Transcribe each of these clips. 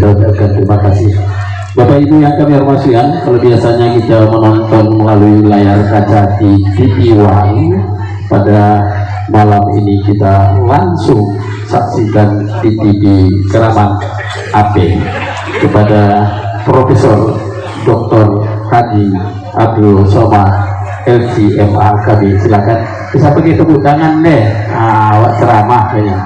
kita ucapkan terima kasih. Bapak Ibu yang kami hormati, kalau biasanya kita menonton melalui layar kaca di TV One, pada malam ini kita langsung saksikan di TV Keramat AP kepada Profesor Dr. Haji Abdul Somad LCMA. Kami silakan bisa pergi tepuk tangan deh, awak ceramah kayaknya.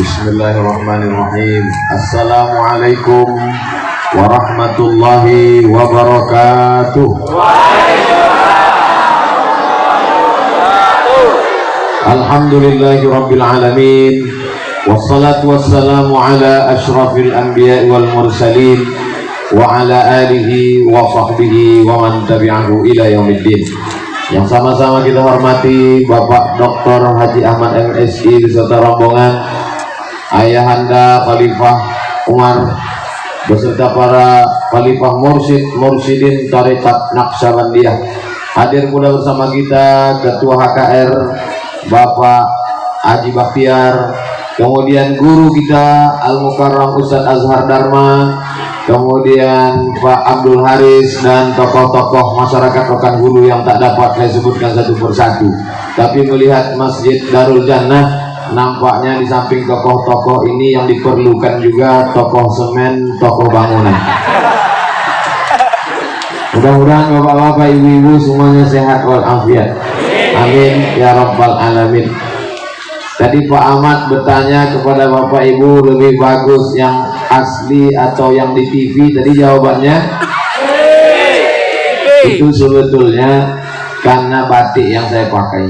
Bismillahirrahmanirrahim. Assalamualaikum warahmatullahi wabarakatuh. Alhamdulillahi rabbil alamin. Wassalatu wassalamu ala ashrafil anbiya wal mursalin wa ala alihi wa sahbihi wa man tabi'ahu ila yaumiddin. Yang sama-sama kita hormati Bapak Dr. Haji Ahmad MSI beserta rombongan, Ayahanda Khalifah Umar beserta para Khalifah Mursyidin Tarekat Naqsyabandiyah. Hadir pula bersama kita Ketua HKR Bapak Haji Bakhtiar, kemudian guru kita Al-Mukarram Ustadz Azhar Dharma, kemudian Pak Abdul Haris, dan tokoh-tokoh masyarakat Rokan Hulu yang tak dapat saya sebutkan satu persatu. Tapi melihat Masjid Darul Jannah, nampaknya di samping tokoh-tokoh ini yang diperlukan juga tokoh semen, tokoh bangunan. Mudah-mudahan bapak-bapak, ibu-ibu semuanya sehat walafiat. Amin ya rabbal alamin. Tadi Pak Ahmad bertanya kepada bapak ibu, lebih bagus yang asli atau yang di TV? Tadi jawabannya itu sebetulnya karena batik yang saya pakai.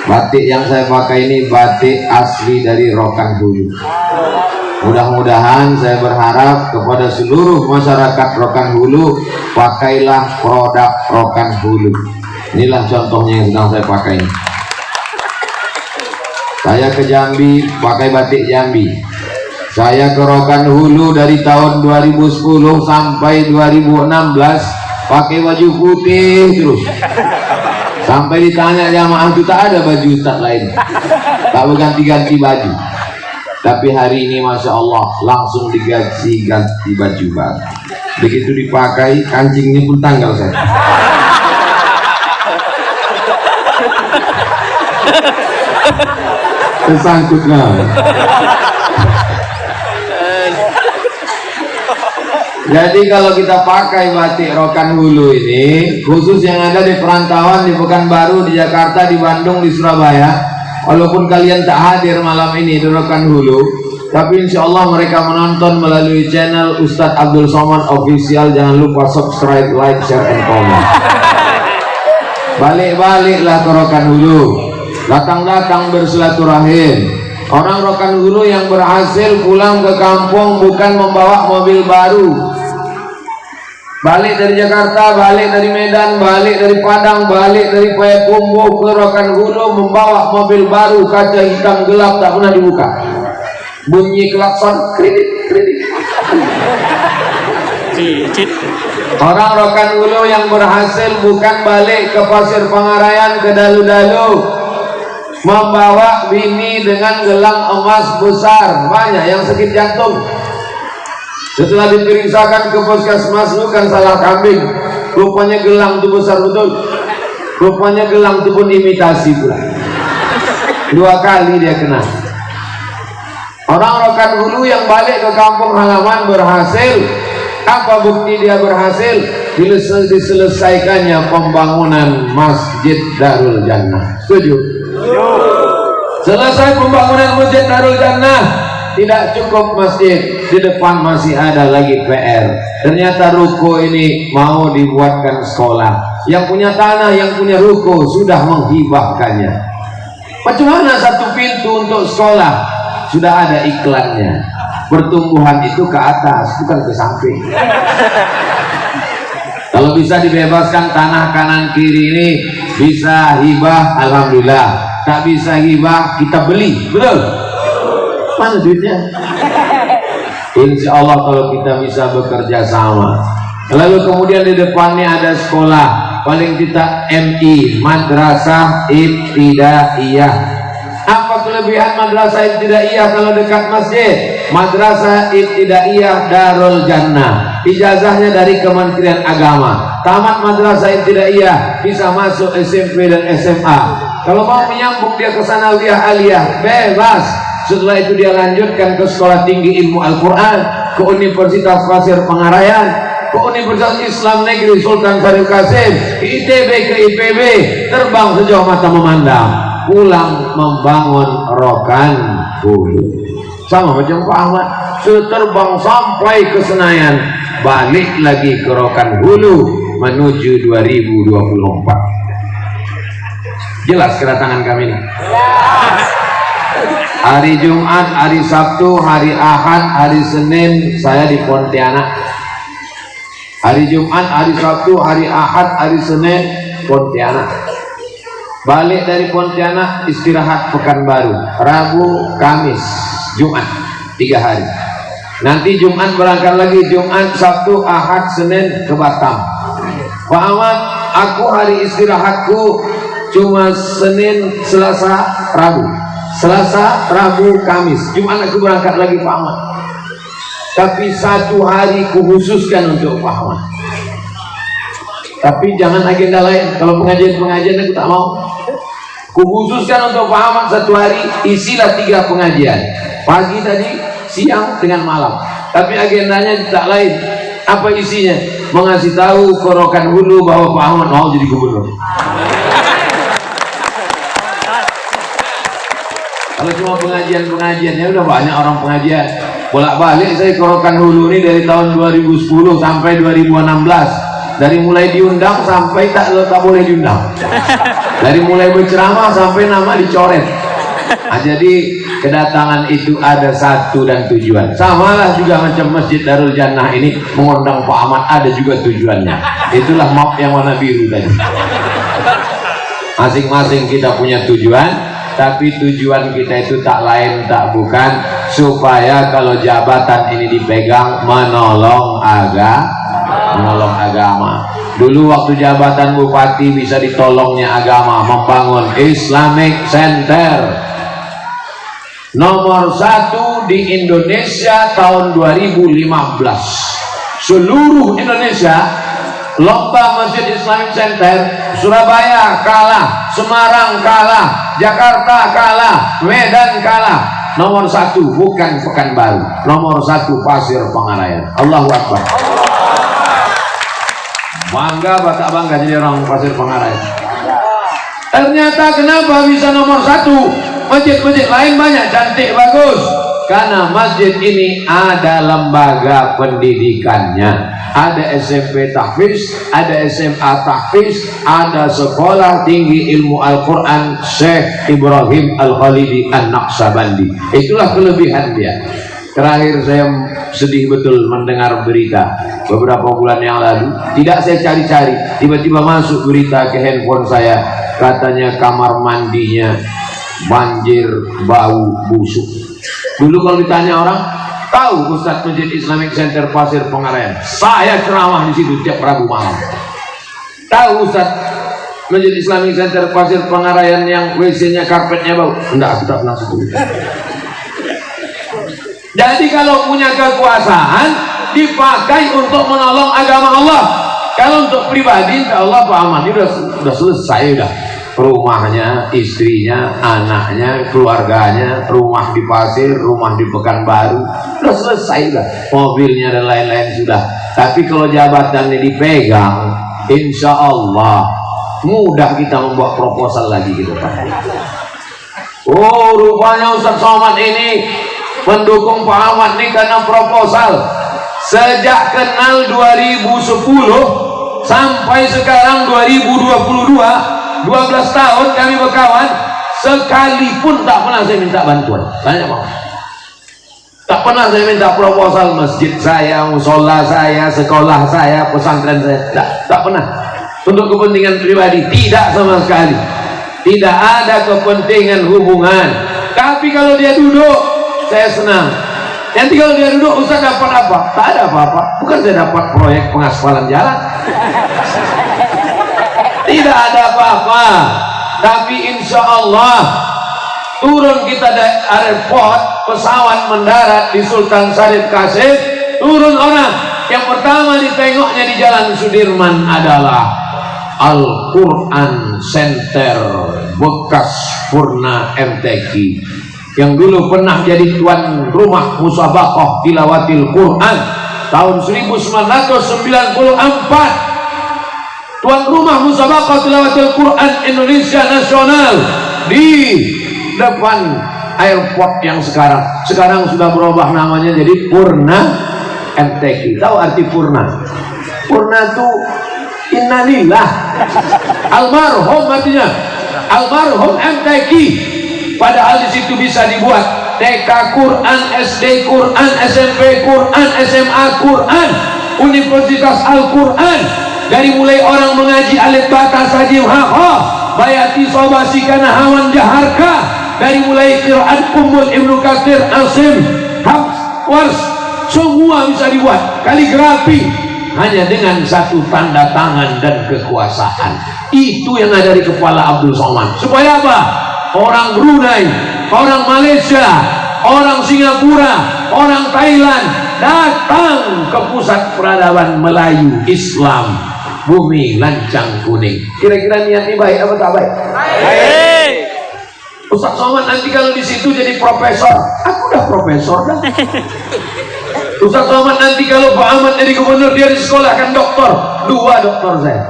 Batik yang saya pakai ini batik asli dari Rokan Hulu. Mudah-mudahan saya berharap kepada seluruh masyarakat Rokan Hulu, pakailah produk Rokan Hulu. Inilah contohnya yang sedang saya pakai. Saya ke Jambi pakai batik Jambi. Saya ke Rokan Hulu dari tahun 2010 sampai 2016 pakai baju putih terus. Sampai ditanya jamaah itu tak ada baju ustaz lain, tak berganti-ganti baju. Tapi hari ini Masya Allah langsung diganti baju baru. Begitu dipakai kancingnya pun tanggal saya. Tersangkut lah. Jadi kalau kita pakai batik Rokan Hulu ini, khusus yang ada di perantauan, di Pekanbaru, di Jakarta, di Bandung, di Surabaya, walaupun kalian tak hadir malam ini di Rokan Hulu, tapi insya Allah mereka menonton melalui channel Ustadz Abdul Somad Official. Jangan lupa subscribe, like, share, and comment. Balik-baliklah ke Rokan Hulu, datang-datang bersilaturahim. Orang Rokan Hulu yang berhasil pulang ke kampung bukan membawa mobil baru, balik dari Jakarta, balik dari Medan, balik dari Padang, balik dari Payakumbuh ke Rokan Hulu membawa mobil baru, kaca hitam gelap tak pernah dibuka, bunyi klakson kredit. Orang Rokan Hulu yang berhasil bukan balik ke Pasir Pangarayan, ke Dalu-Dalu, membawa bini dengan gelang emas besar. Banyak yang sakit jantung, setelah diperiksakan ke puskesmas, bukan salah kambing, rupanya gelang itu besar betul. Rupanya gelang itu pun imitasi pula. 2 kali dia kena. Orang Rokan Hulu yang balik ke kampung halaman berhasil. Apa bukti dia berhasil? Bila diselesaikannya pembangunan Masjid Darul Jannah. Setuju? Selesai pembangunan Masjid Darul Jannah, tidak cukup masjid, di depan masih ada lagi PR. Ternyata ruko ini mau dibuatkan sekolah. Yang punya tanah, yang punya ruko sudah menghibahkannya. Bagaimana satu pintu untuk sekolah? Sudah ada iklannya. Pertumbuhan itu ke atas, bukan ke samping. Kalau bisa dibebaskan tanah kanan kiri ini, bisa hibah, alhamdulillah. Tak bisa hibah, kita beli, betul? Mana duitnya? Insya Allah kalau kita bisa bekerja sama. Lalu kemudian di depannya ada sekolah, paling tidak MI, Madrasah Ibtidaiyah. Apa kelebihan Madrasah Ibtidaiyah kalau dekat masjid? Madrasah Ibtidaiyah Darul Jannah, ijazahnya dari Kementerian Agama. Tamat Madrasah Ibtidaiyah bisa masuk SMP dan SMA. Kalau mau menyambung dia ke sanawiyah aliyah, bebas. Setelah itu dia lanjutkan ke sekolah tinggi ilmu Al-Quran, ke Universitas Pasir Pengarayan, ke Universitas Islam Negeri Sultan Syarif Kasim, ke ITB, ke IPB, terbang sejauh mata memandang, pulang membangun Rokan Hulu. Sama macam Pak Ahmad, terbang sampai ke Senayan, balik lagi ke Rokan Hulu menuju 2024. Jelas kedatangan kami ini. Hari Jumat, hari Sabtu, hari Ahad, hari Senin saya di Pontianak. Hari Jumat, hari Sabtu, hari Ahad, hari Senin Pontianak. Balik dari Pontianak istirahat Pekanbaru, Rabu, Kamis, Jumat, 3 hari. Nanti Jumat berangkat lagi, Jumat, Sabtu, Ahad, Senin ke Batam. Pak Ahmad, aku hari istirahatku cuma Senin, Selasa, Rabu. Selasa, Rabu, Kamis. Jumat aku berangkat lagi Pak Ahmad. Tapi 1 hari khususkan untuk Pak Ahmad. Tapi jangan agenda lain. Kalau pengajian aku tak mau. Khususkan untuk Pak Ahmad 1 hari, isilah 3 pengajian. Pagi tadi, siang dengan malam. Tapi agendanya tak lain. Apa isinya? Mengasih tahu ke Rokan Hulu bahwa Pak Ahmad mau jadi gubernur. Kalau cuma pengajian-pengajiannya udah banyak orang pengajian. Bolak-balik saya ke Rokan Hulu ini dari tahun 2010 sampai 2016. Dari mulai diundang sampai tak boleh diundang. Dari mulai berceramah sampai nama dicoret. Nah, jadi kedatangan itu ada satu dan tujuan. Samalah juga macam Masjid Darul Jannah ini mengundang Pak Ahmad, ada juga tujuannya. Itulah map yang warna biru tadi. Masing-masing kita punya tujuan. Tapi tujuan kita itu tak lain tak bukan supaya kalau jabatan ini dipegang menolong agama. Dulu waktu jabatan bupati bisa ditolongnya agama, membangun Islamic Center nomor 1 di Indonesia tahun 2015. Seluruh Indonesia lomba Masjid Islamic Center, Surabaya kalah, Semarang kalah, Jakarta kalah, Medan kalah. Nomor 1 bukan Pekanbaru, nomor 1 Pasir Pengarayan. Allahu Akbar. Bangga batak bangga jadi orang Pasir Pengarayan. Ternyata kenapa bisa nomor 1? Masjid-masjid lain banyak cantik bagus. Karena masjid ini ada lembaga pendidikannya, ada SMP Tahfiz, ada SMA Tahfiz, ada sekolah tinggi ilmu Al-Quran Syekh Ibrahim Al-Khalidi An-Naqsabandi. Itulah kelebihan dia. Terakhir saya sedih betul mendengar berita beberapa bulan yang lalu. Tidak saya cari-cari, tiba-tiba masuk berita ke handphone saya, katanya kamar mandinya banjir bau busuk. Dulu kalau ditanya orang, tahu Ustadz Masjid Islamic Center Pasir Pengarayan, saya ceramah di situ tiap Rabu malam. Tahu Ustadz Masjid Islamic Center Pasir Pengarayan yang WC-nya karpetnya bau? Enggak, aku tak pernah situ. Jadi kalau punya kekuasaan dipakai untuk menolong agama Allah. Kalau untuk pribadi, insya Allah Pak Ahmad ini sudah selesai udah. Rumahnya, istrinya, anaknya, keluarganya, rumah di Pasir, rumah di Pekanbaru, sudah selesai lah. Mobilnya dan lain-lain sudah. Tapi kalau jabatannya dipegang, insya Allah mudah kita membuat proposal lagi gitu Pak. Oh, rupanya Ustaz Somad ini mendukung Pak Ahmad ini karena proposal. Sejak kenal 2010 sampai sekarang 2022. 12 tahun kami berkawan, sekalipun tak pernah saya minta bantuan. Tanya mau? Tak pernah saya minta proposal masjid saya, musola saya, sekolah saya, pesantren saya. Tak pernah. Untuk kepentingan pribadi, tidak sama sekali. Tidak ada kepentingan hubungan. Tapi kalau dia duduk, saya senang. Nanti kalau dia duduk, Ustaz dapat apa? Tak ada apa-apa. Bukan saya dapat proyek pengaspalan jalan. Tidak ada apa-apa, tapi insya Allah turun kita dari airport, pesawat mendarat di Sultan Syarif Qasim, turun orang yang pertama ditengoknya di Jalan Sudirman adalah Al-Quran Center bekas Purna MTQ yang dulu pernah jadi tuan rumah musabaqah tilawatil Quran tahun 1994. Tuan rumah musabaqah tilawatil Quran Indonesia Nasional di depan airport yang sekarang sudah berubah namanya jadi Purna MTQ. Tahu arti Purna? Purna itu innalillah, almarhum artinya, almarhum MTQ. Padahal di situ bisa dibuat TK Quran, SD Quran, SMP Quran, SMA Quran, Universitas Al-Quran. Dari mulai orang mengaji alif bata sajim haqa, bayati sobasi kana hawan jaharka, dari mulai qiraat Ummul Ibnu Katsir, Asim, Hafs, Wars, semua bisa dibuat. Kaligrafi hanya dengan satu tanda tangan dan kekuasaan. Itu yang ada di kepala Abdul Somad. Supaya apa? Orang Brunei, orang Malaysia, orang Singapura, orang Thailand datang ke pusat peradaban Melayu Islam Bumi Lancang Kuning. Kira-kira niatnya baik apa tak baik? Baik. Ustaz Somad nanti kalau di situ jadi profesor, aku udah profesor dah. Ustaz Somad nanti kalau Pak Ahmad jadi gubernur, dia disekolahkan doktor, 2 doktor saya.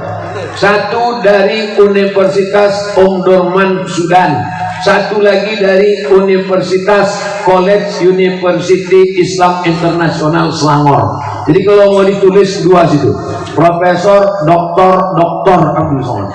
Satu dari Universitas Omdurman Sudan, satu lagi dari Universitas College University Islam Internasional Selangor. Jadi kalau mau ditulis 2 situ, Profesor Doktor Abdul Somad.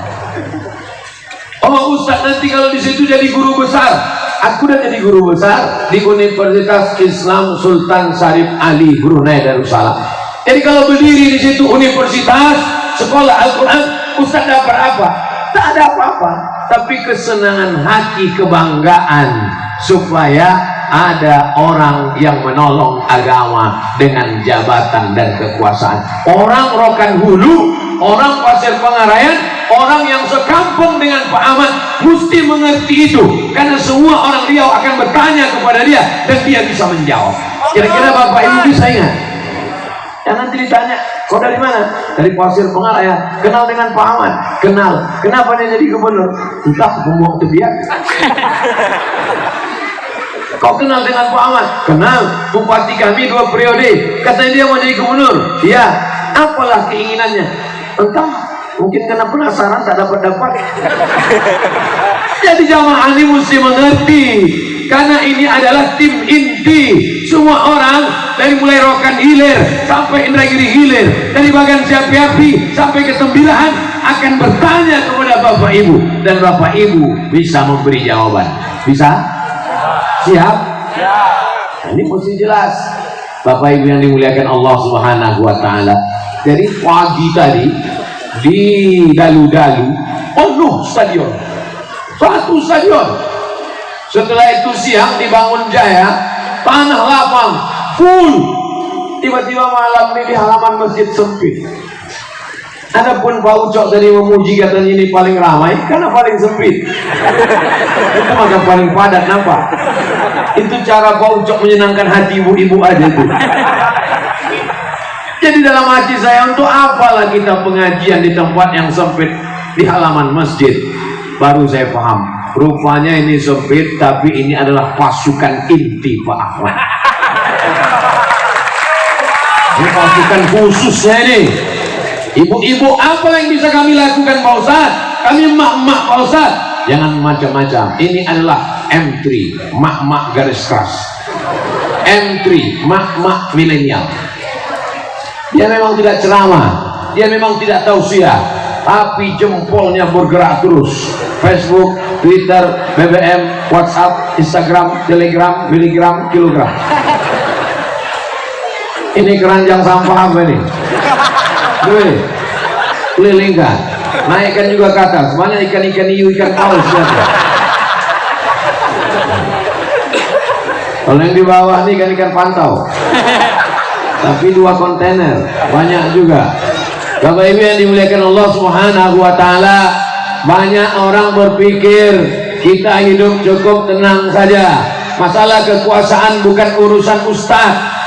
Oh Ustaz nanti kalau di situ jadi guru besar, aku udah jadi guru besar di Universitas Islam Sultan Syarif Ali Brunei Darussalam. Jadi kalau berdiri di situ universitas sekolah Al-Quran, Ustaz dapat apa? Tak ada apa-apa, tapi kesenangan hati, kebanggaan supaya ada orang yang menolong agama dengan jabatan dan kekuasaan. Orang Rokan Hulu, orang Pasir Pengarayan, orang yang sekampung dengan Pak Ahmad mesti mengerti itu, karena semua orang Riau akan bertanya kepada dia dan dia bisa menjawab. Kira-kira Bapak Ibu bisa ingat? Ya nanti ditanya, kau dari mana? Dari Pasir Pengarayan. Kenal dengan Pak Ahmad? Kenal. Kenapa dia jadi gubernur? Entah, pembuang tebiak. Kau kenal dengan Pak Ahmad? Kenal. Bupati kami 2 periode. Katanya dia mau jadi gubernur. Iya. Apalah keinginannya? Entah. Mungkin karena penasaran tak dapat. Jadi jamaah ini mesti mengerti, karena ini adalah tim inti. Semua orang dari mulai Rokan Hilir sampai Indragiri Hilir, dari bagian Siapi-api sampai ke Tembilahan akan bertanya kepada Bapak Ibu, dan Bapak Ibu bisa memberi jawaban. Bisa? Siap? Nah, ini mesti jelas. Bapak Ibu yang dimuliakan Allah Subhanahu wa taala. Jadi pagi tadi di Dalu-Dalu penuh stadion. Satu stadion. Setelah itu siang dibangun Jaya, tanah lapang full. Tiba-tiba malam ini di halaman masjid sempit. Adapun Pak Ucok tadi memuji katanya ini paling ramai karena paling sempit. Itu maka paling padat, nampak? Itu cara Pak Ucok menyenangkan hati ibu-ibu aja itu. Jadi dalam hati saya, untuk apalah kita pengajian di tempat yang sempit di halaman masjid? Baru saya paham, rupanya ini sempit, tapi ini adalah pasukan inti Pak Ahmad. Ini pasukan khususnya ini. Ibu-ibu, apa yang bisa kami lakukan Pak Ustaz? Kami emak-emak Pak Ustaz. Jangan macam-macam. Ini adalah M3, mak-mak garis keras. M3, mak-mak milenial. Dia memang tidak ceramah, dia memang tidak tausiah, tapi jempolnya bergerak terus. Facebook, Twitter, BBM, WhatsApp, Instagram, Telegram, miligram, kilogram. Ini keranjang sampah apa ini? Kelilingkan, naikkan juga ke atas. Banyak ikan-ikan hiu, ikan paus. Kalau yang di bawah ini ikan-ikan pantau. Tapi 2 kontainer, banyak juga. Bapak Ibu yang dimuliakan Allah Subhanahu wa taala, banyak orang berpikir kita hidup cukup tenang saja. Masalah kekuasaan bukan urusan ustaz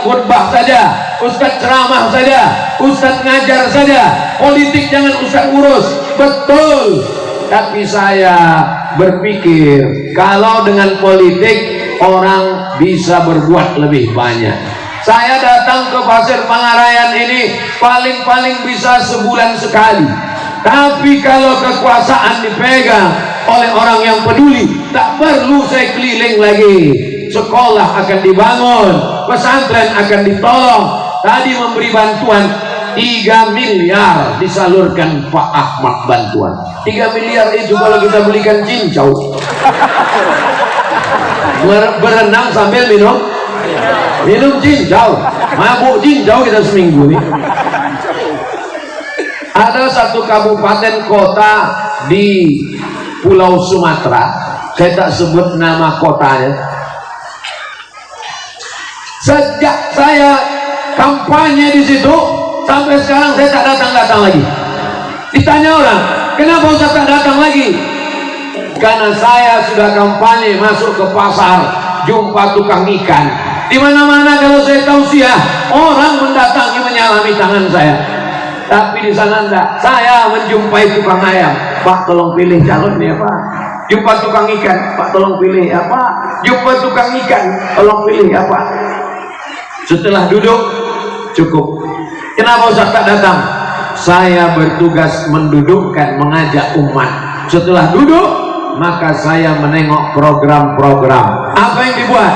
khutbah saja, ustaz ceramah saja, ustaz ngajar saja, politik jangan ustaz urus. Betul, tapi saya berpikir kalau dengan politik orang bisa berbuat lebih banyak. Saya datang ke Pasir Pangarayan ini paling-paling bisa sebulan sekali, tapi kalau kekuasaan dipegang oleh orang yang peduli, tak perlu saya keliling lagi. Sekolah akan dibangun, pesantren akan ditolong. Tadi memberi bantuan 3 miliar disalurkan Pak Ahmad bantuan. 3 miliar itu kalau kita belikan cincau, berenang sambil minum cincau, mabuk cincau kita seminggu nih. Ada satu kabupaten kota di Pulau Sumatera, saya tak sebut nama kotanya. Sejak saya kampanye di situ sampai sekarang saya tak datang lagi. Ditanya orang, kenapa Ustaz tak datang lagi? Karena saya sudah kampanye masuk ke pasar, jumpa tukang ikan. Di mana-mana kalau saya tausiah, orang mendatangi menyalami tangan saya. Tapi di sana enggak. Saya menjumpai tukang ayam, Pak tolong pilih calonnya Pak. Jumpa tukang ikan, Pak tolong pilih apa? Jumpa tukang ikan, tolong pilih apa? Setelah duduk, cukup. Kenapa Ustaz tak datang? Saya bertugas mendudukkan, mengajak umat. Setelah duduk, maka saya menengok program-program. Apa yang dibuat?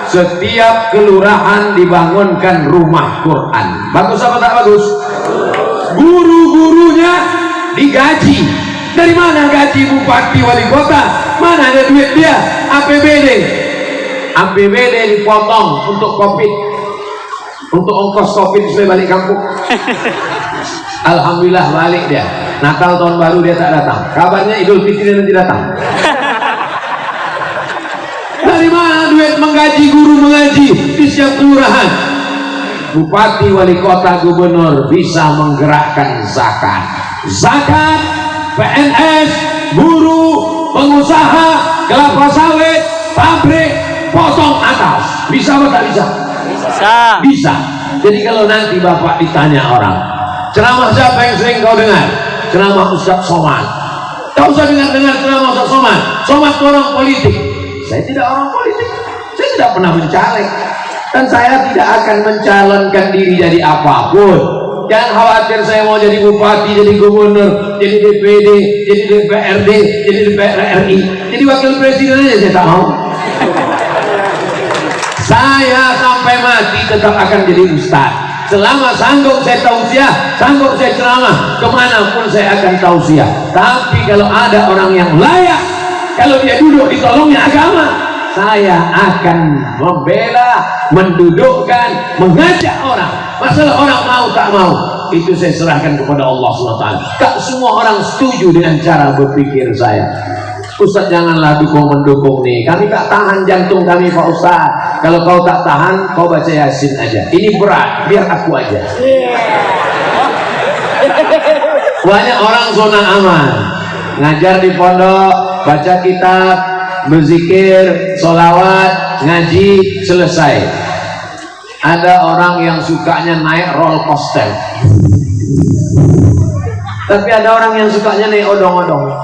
Setiap kelurahan dibangunkan rumah Quran. Bagus apa tak bagus? Guru-gurunya digaji. Dari mana gaji bupati wali kota? Mana ada duit dia? APBD dipotong untuk COVID, untuk ongkos COVID supaya balik kampung. Alhamdulillah balik dia. Natal tahun baru dia tak datang. Kabarnya Idul Fitri nanti datang. Dari mana duit menggaji guru mengaji di setiap kelurahan? Bupati, wali kota, gubernur bisa menggerakkan zakat. Zakat, PNS, buruh, pengusaha, kelapa sawit, pabrik, potong atas. Bisa atau tak bisa? Bisa. Jadi kalau nanti Bapak ditanya orang, ceramah siapa yang sering kau dengar? Ceramah Ustaz Somad. Kau usah dengar ceramah Ustaz Somad. Somad itu orang politik. Saya tidak orang politik. Saya tidak pernah mencaleg. Dan saya tidak akan mencalonkan diri jadi apapun. Jangan khawatir saya mau jadi bupati, jadi gubernur, jadi DPD, jadi DPRD, jadi DPR RI, jadi wakil presiden aja saya tak mau. Saya sampai mati tetap akan jadi ustaz. Selama sanggup saya tausiah, sanggup saya ceramah, kemanapun saya akan tausiah. Tapi kalau ada orang yang layak, kalau dia duduk ditolongnya agama, saya akan membela, mendudukkan, mengajak orang. Masalah orang mau tak mau, itu saya serahkan kepada Allah SWT. Tak semua orang setuju dengan cara berpikir saya. Ustaz janganlah dukung-mendukung nih, kami tak tahan jantung kami Pak Ustaz. Kalau kau tak tahan, kau baca Yasin aja. Ini berat, biar aku aja. Banyak orang zona aman, ngajar di pondok, baca kitab, berzikir, sholawat, ngaji, selesai. Ada orang yang sukanya naik roller coaster, tapi ada orang yang sukanya naik odong-odong.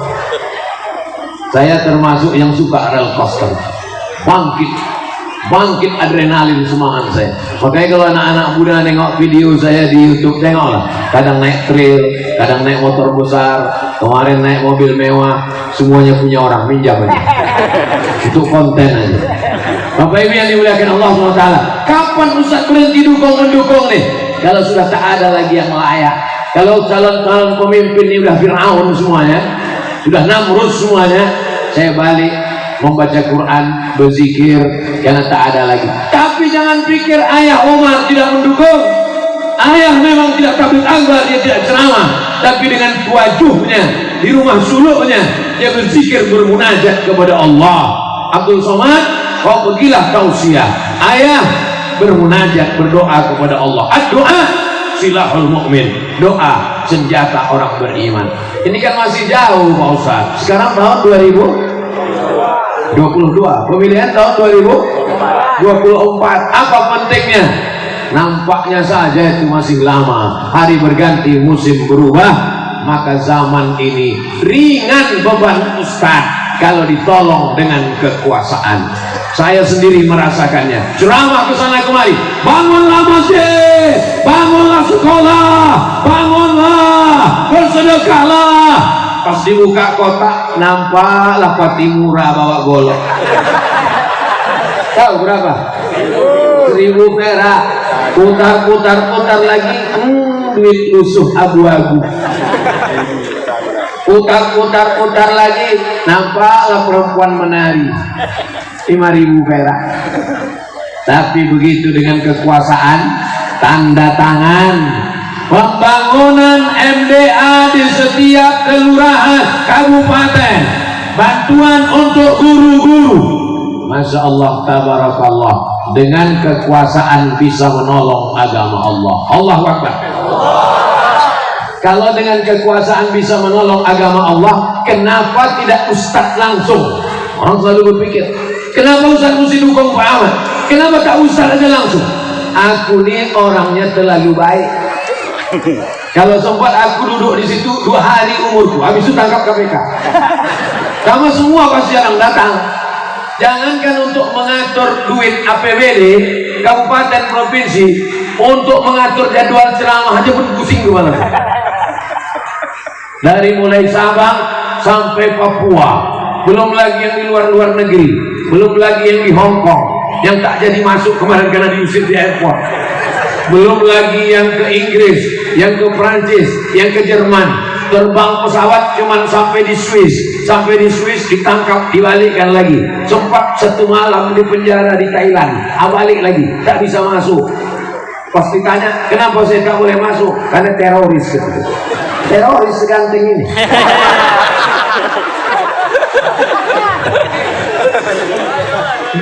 Saya termasuk yang suka roller coaster, bangkit adrenalin semangat saya. Makanya kalau anak-anak muda nengok video saya di YouTube, tengoklah. Kadang naik trail, kadang naik motor besar, kemarin naik mobil mewah, semuanya punya orang, minjam aja. Itu konten aja. Bapak Ibu yang dimuliakan Allah SWT, kapan Ustaz berhenti dukung-mendukung nih? Kalau sudah tak ada lagi yang layak. Kalau calon-calon pemimpin ini udah Fir'aun semuanya, sudah Namrud semuanya, saya balik membaca Quran, berzikir, karena tak ada lagi. Tapi jangan pikir ayah Omar tidak mendukung. Ayah memang tidak tabligh akbar, dia tidak ceramah, tapi dengan wajuhnya di rumah suluknya dia berzikir, bermunajat kepada Allah. Abdul Somad, kau pergilah tausiah. Ayah bermunajat, berdoa kepada Allah. Doa silahul mukmin. Doa senjata orang beriman. Ini kan masih jauh Pak Ustaz. Sekarang tahun 2022, pemilihan tahun 2024. Apa pentingnya? Nampaknya saja itu masih lama. Hari berganti, musim berubah, maka zaman ini ringan beban Ustaz kalau ditolong dengan kekuasaan. Saya sendiri merasakannya. Ceramah ke sana kemari, bangunlah masjid, bangunlah sekolah, bangunlah, bersedekahlah. Pas dibuka kotak, nampaklah Patimura bawa golok. Tahu berapa? 1000 perak. Putar lagi, duit lusuh abu-abu. Putar lagi, nampaklah perempuan menari. 5.000 perak. Tapi begitu dengan kekuasaan, tanda tangan pembangunan MDA di setiap kelurahan kabupaten, bantuan untuk guru-guru. Masya Allah, tabarakallah, dengan kekuasaan bisa menolong agama Allah. Allahu Akbar. Kalau dengan kekuasaan bisa menolong agama Allah, kenapa tidak Ustadz langsung? Orang selalu berpikir, kenapa Ustadz mesti dukung Pak Ahmad? Kenapa tak Ustadz aja langsung? Aku ini orangnya terlalu baik. Kalau sempat aku duduk di situ 2 hari umurku, habis itu tangkap KPK. Kamu semua pasti akan datang. Jangankan untuk mengatur duit APBD kabupaten provinsi, untuk mengatur jadwal ceramah aja pun pusing kepala. Dari mulai Sabang sampai Papua, belum lagi yang di luar negeri, belum lagi yang di Hong Kong yang tak jadi masuk kemarin karena diusir di airport, belum lagi yang ke Inggris, yang ke Prancis, yang ke Jerman. Terbang pesawat cuman sampai di Swiss ditangkap, dibalikkan lagi. Sempat 1 malam di penjara di Thailand, balik lagi, tak bisa masuk. Pas ditanya kenapa saya tak boleh masuk, karena teroris. Teroris seganting ini.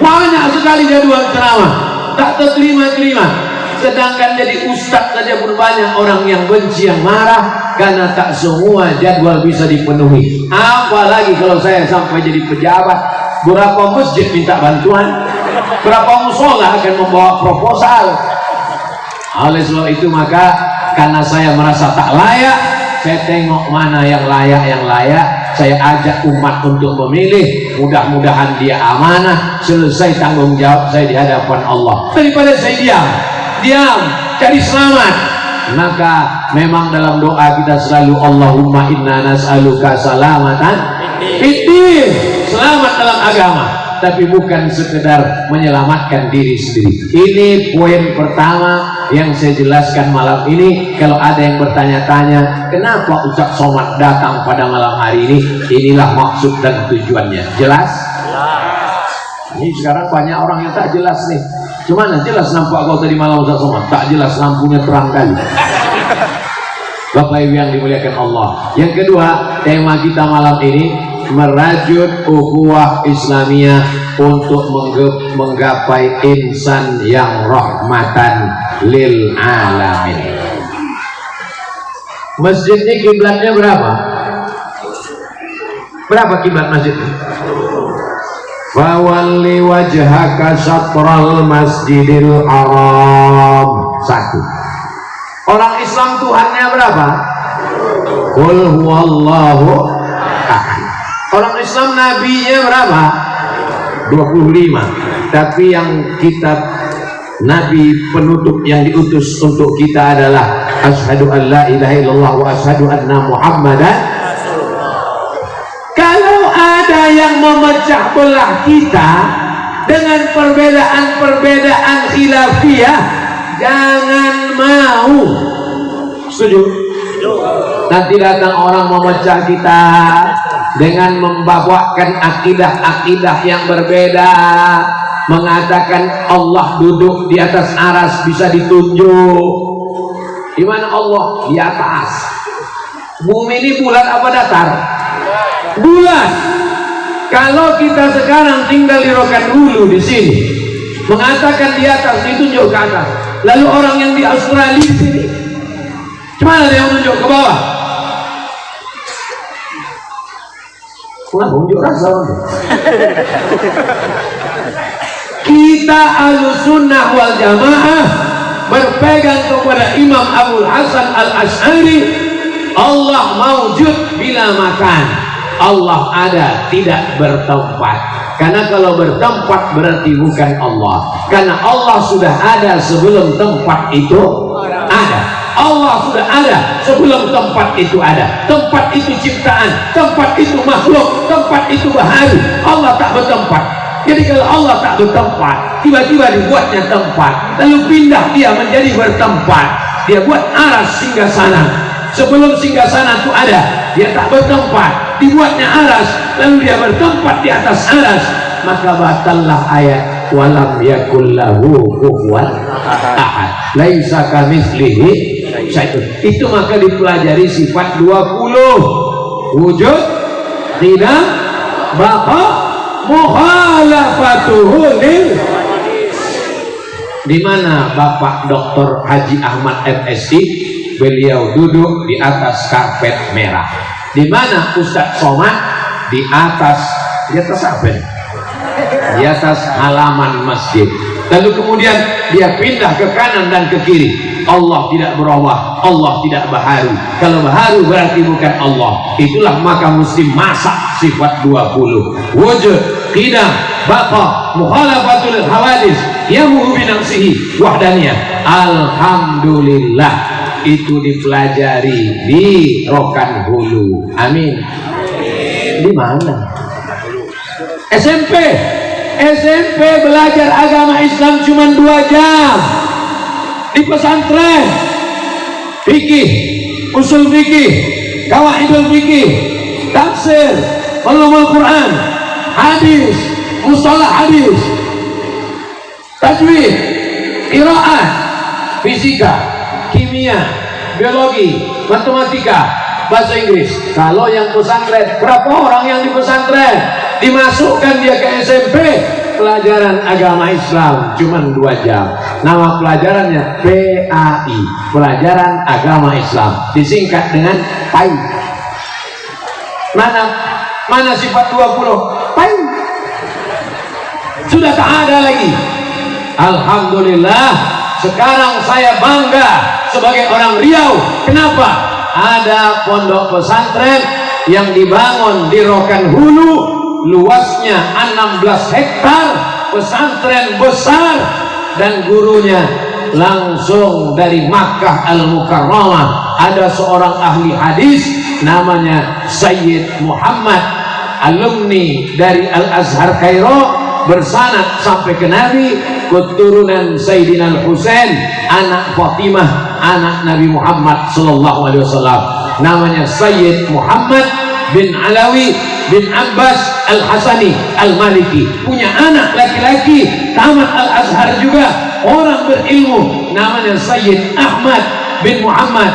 Banyak sekali jadwal ceramah, tak terterima. Sedangkan jadi ustadz saja pun banyak orang yang benci, yang marah, karena tak semua jadwal bisa dipenuhi. Apalagi kalau saya sampai jadi pejabat, berapa masjid minta bantuan, berapa musola akan membawa proposal. Oleh sebab itu, maka karena saya merasa tak layak, saya tengok mana yang layak, saya ajak umat untuk memilih. Mudah-mudahan dia amanah, selesai tanggung jawab saya di hadapan Allah, daripada saya diam cari selamat. Maka memang dalam doa kita selalu Allahumma inna nas'aluka salamatan fiddin, selamat dalam agama, tapi bukan sekedar menyelamatkan diri sendiri. Ini poin pertama yang saya jelaskan malam ini. Kalau ada yang bertanya-tanya kenapa Ustaz Somad datang pada malam hari ini, inilah maksud dan tujuannya. Jelas? Ini sekarang banyak orang yang tak jelas nih. Gimana jelas nampak kau tadi malam Ustaz Somad? Tak jelas, lampunya terang kali. Bapak Ibu yang dimuliakan Allah. Yang kedua, tema kita malam ini merajut ukhuwah Islamiyah untuk menggapai insan yang rahmatan lil alamin. Masjid ini kiblatnya berapa? Berapa kiblat masjid? Fawalli wajhaka syatral masjidil haram. 1. Orang Islam Tuhannya berapa? Qul huwallahu ahad. Orang Islam nabinya berapa? 25. Tapi yang kitab nabi penutup yang diutus untuk kita adalah asyhadu an la ilaha illallah wa asyhadu anna muhammadan. Kalau ada yang memecah belah kita dengan perbedaan-perbedaan khilafiyah, jangan mau. Setuju? Nanti datang orang memecah kita dengan membawakan akidah-akidah yang berbeda, mengatakan Allah duduk di atas aras bisa ditunjuk. Di mana Allah? Di atas. Bumi ini bulat apa datar? Bulat. Kalau kita sekarang tinggal di Rokan Hulu di sini, mengatakan di atas, ditunjuk ke atas. Lalu orang yang di Australia di sini Cuma ada yang menunjuk ke bawah. Kenapa unjuk rasa? Kita Ahlussunnah wal Jamaah berpegang kepada Imam Abul Hasan Al-Asy'ari. Allah maujud bila makan. Allah ada, tidak bertempat. Karena kalau bertempat berarti bukan Allah. Karena Allah sudah ada sebelum tempat itu ada. Allah sudah ada sebelum tempat itu ada. Tempat itu ciptaan, tempat itu makhluk, tempat itu baharu. Allah tak bertempat. Jadi kalau Allah tak bertempat, tiba-tiba dibuatnya tempat, lalu pindah dia menjadi bertempat. Dia buat aras singgasana. Sebelum singgasana itu ada, dia tak bertempat, dibuatnya aras, lalu dia bertempat di atas aras. Maka batallah ayat walam yakul lahu kufuwan ahad, laisa kamitslihi syai'un. Itu maka dipelajari sifat 20, wujud, qidam, baqa, mukhalafatuhu lil. Di mana Bapak Dr. Haji Ahmad FSI, beliau duduk di atas karpet merah. Di mana Ustadz Somad di atas apa? Di atas halaman masjid. Lalu kemudian dia pindah ke kanan dan ke kiri. Allah tidak berubah, Allah tidak baharu. Kalau baharu berarti bukan Allah. Itulah maka mesti masak sifat 20. Wujud, qidam, baqa, mukhalafatul hawadis, yamuhu binafsihi, wahdaniyah. Alhamdulillah, itu dipelajari di Rokan Hulu. Amin. Di mana? SMP belajar agama Islam cuma 2 jam di pesantren. Fikih, usul fikih, qawaidul fikih, tafsir, ulumul Quran, hadis, mustalah hadis, tajwid, qiraat, fisika, kimia, biologi, matematika, bahasa Inggris. Kalau yang pesantren, berapa orang yang di pesantren? Dimasukkan dia ke SMP, pelajaran agama Islam cuma 2 jam. Nama pelajarannya PAI, pelajaran agama Islam, disingkat dengan PAI. Mana sifat 20? PAI. Sudah tak ada lagi. Alhamdulillah, sekarang saya bangga sebagai orang Riau. Kenapa? Ada pondok pesantren yang dibangun di Rokan Hulu, luasnya 16 hektar, pesantren besar, dan gurunya langsung dari Makkah Al-Mukarramah. Ada seorang ahli hadis namanya Sayyid Muhammad, alumni dari Al-Azhar Kairo, bersanad sampai ke Nabi, keturunan Sayyidina Al-Husain, anak Fatimah, anak Nabi Muhammad sallallahu alaihi wasallam. Namanya Sayyid Muhammad bin Alawi bin Abbas Al-Hasani Al-Maliki. Punya anak laki-laki tamat Al-Azhar juga, orang berilmu, namanya Sayyid Ahmad bin Muhammad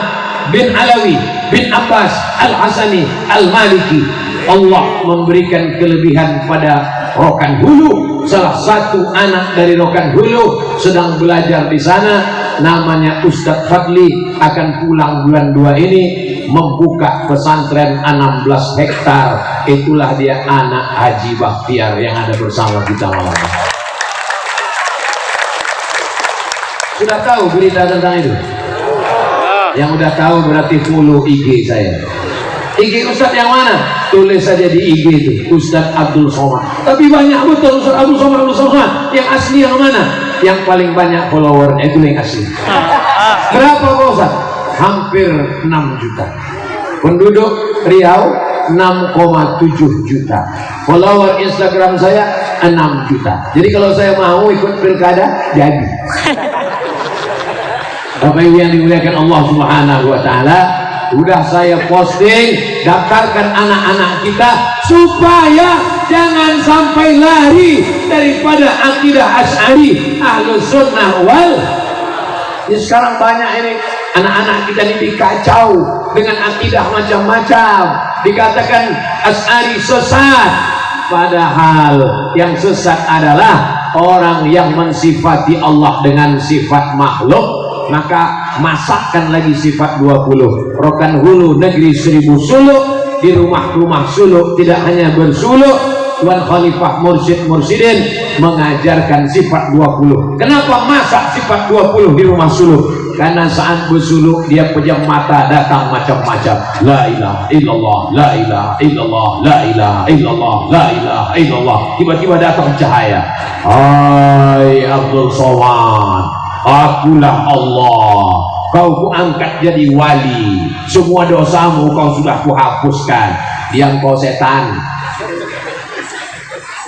bin Alawi bin Abbas Al-Hasani Al-Maliki. Allah memberikan kelebihan pada Rokan Hulu. Salah satu anak dari Rokan Hulu sedang belajar di sana, namanya Ustadz Fadli, akan pulang bulan 2 ini, membuka pesantren 16 hektar. Itulah dia anak Haji Bakhtiar yang ada bersama kita malam ini. Sudah tahu berita tentang itu? Yang udah tahu berarti follow IG saya. IG Ustadz yang mana? Tulis saja di IG itu, Ustadz Abdul Somad. Tapi banyak betul Ustadz Abdul Somad. Yang asli yang mana? Yang paling banyak followernya itu yang asli. Berapa Pak Ustadz? Hampir 6 juta. Penduduk Riau 6,7 juta. Follower Instagram saya 6 juta. Jadi kalau saya mau ikut pilkada, jadi. Bapak Ibu yang dimuliakan Allah Subhanahu wa taala, udah saya posting, daftarkan anak-anak kita supaya jangan sampai lari daripada akidah Asy'ari Ahlus Sunnah wal. Ini sekarang banyak ini anak-anak kita ini dikacau dengan akidah macam-macam, dikatakan Asy'ari sesat, padahal yang sesat adalah orang yang mensifati Allah dengan sifat makhluk, maka masakkan lagi sifat 20. Rokan hulu negeri 1000 suluk, di rumah-rumah suluk tidak hanya bersuluk. Tuan Khalifah Mursyid-Mursyidin mengajarkan sifat 20. Kenapa masak sifat 20 di rumah suluk? Karena saat bersuluk dia pejam mata, datang macam-macam. La ilaha illallah, la ilaha illallah, la ilaha illallah, la ilaha illallah. Tiba-tiba datang cahaya. Hai Abdul Somad, akulah Allah. Kau kuangkat jadi wali. Semua dosamu kau sudah kuhapuskan. Diam kau setan.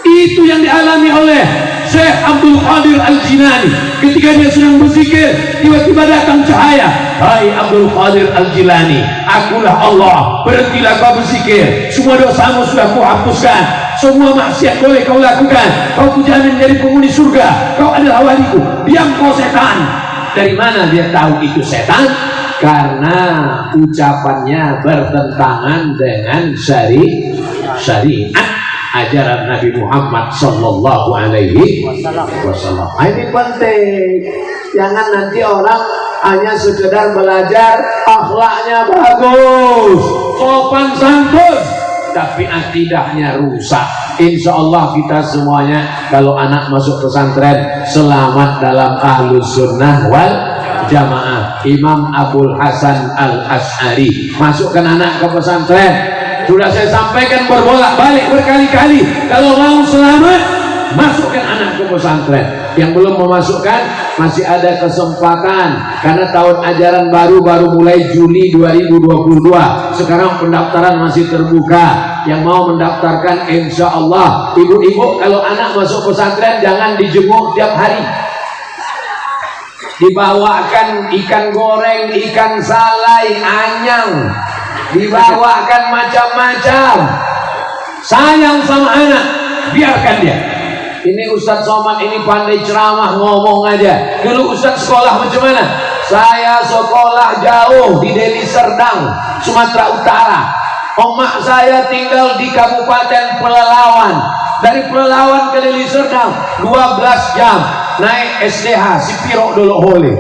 Itu yang dialami oleh Syekh Abdul Qadir Al-Jilani ketika dia sedang berzikir, tiba-tiba datang cahaya. Hai Abdul Qadir Al-Jilani, akulah Allah, berhentilah kau berzikir, semua dosamu sudah kuhapuskan, semua maksiat boleh kau lakukan, kau kujamin jadi penghuni surga, kau adalah waliku. Diam kau setan. Dari mana dia tahu itu setan? Karena ucapannya bertentangan dengan syariat ajaran Nabi Muhammad sallallahu alaihi wasallam. Ini penting. Jangan nanti orang hanya sekedar belajar akhlaknya bagus, sopan santun, tapi akidahnya rusak. Insya Allah kita semuanya kalau anak masuk pesantren selamat dalam ahlus sunnah wal jamaah. Imam Abul Hasan Al-Asy'ari masukkan anak ke pesantren. Sudah saya sampaikan berbolak-balik berkali-kali, kalau mau selamat masukkan anak ke pesantren. Yang belum memasukkan masih ada kesempatan, karena tahun ajaran baru mulai Juli 2022. Sekarang pendaftaran masih terbuka. Yang mau mendaftarkan insya Allah, ibu-ibu kalau anak masuk pesantren jangan dijenguk tiap hari. Dibawakan ikan goreng, ikan salai, anyang, dibawakan macam-macam. Sayang sama anak, biarkan dia. Ini Ustadz Somad ini pandai ceramah, ngomong aja. Dulu Ustadz sekolah macam mana? Saya sekolah jauh di Deli Serdang, Sumatera Utara. Omak saya tinggal di Kabupaten Pelalawan. Dari Pelalawan ke Deli Serdang 12 jam. Naik SDH Sipiro dulu Hole.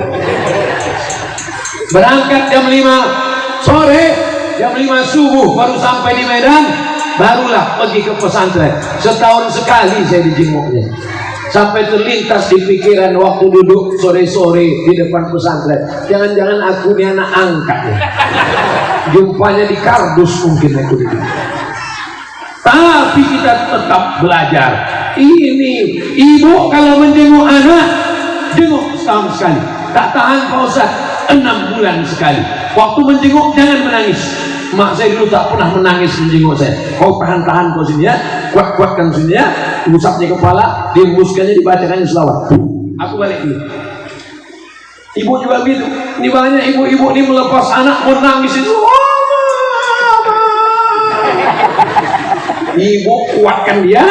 Berangkat jam 5 sore, jam 5 subuh baru sampai di Medan, barulah pergi ke pesantren. Setahun sekali saya dijenguknya. Sampai terlintas di pikiran waktu duduk sore-sore di depan pesantren, jangan-jangan aku ini anak angkat ya. Jumpanya di kardus mungkin aku ini. Tapi kita tetap belajar. Ini ibu kalau menjenguk anak, jenguk setahun sekali. Tak tahan Pak Ustaz, 6 bulan sekali. Waktu menjenguk jangan menangis. Mak saya dulu tak pernah menangis menjenguk saya. Kau tahan-tahan kau sini ya, kuat-kuatkan sini ya, usapnya kepala, dihembuskannya, dibacakannya selawat. Aku balik dulu. Ibu juga begitu. Ini banyak ibu-ibu ini melepas anak mau nangis itu. Ibu kuatkan dia.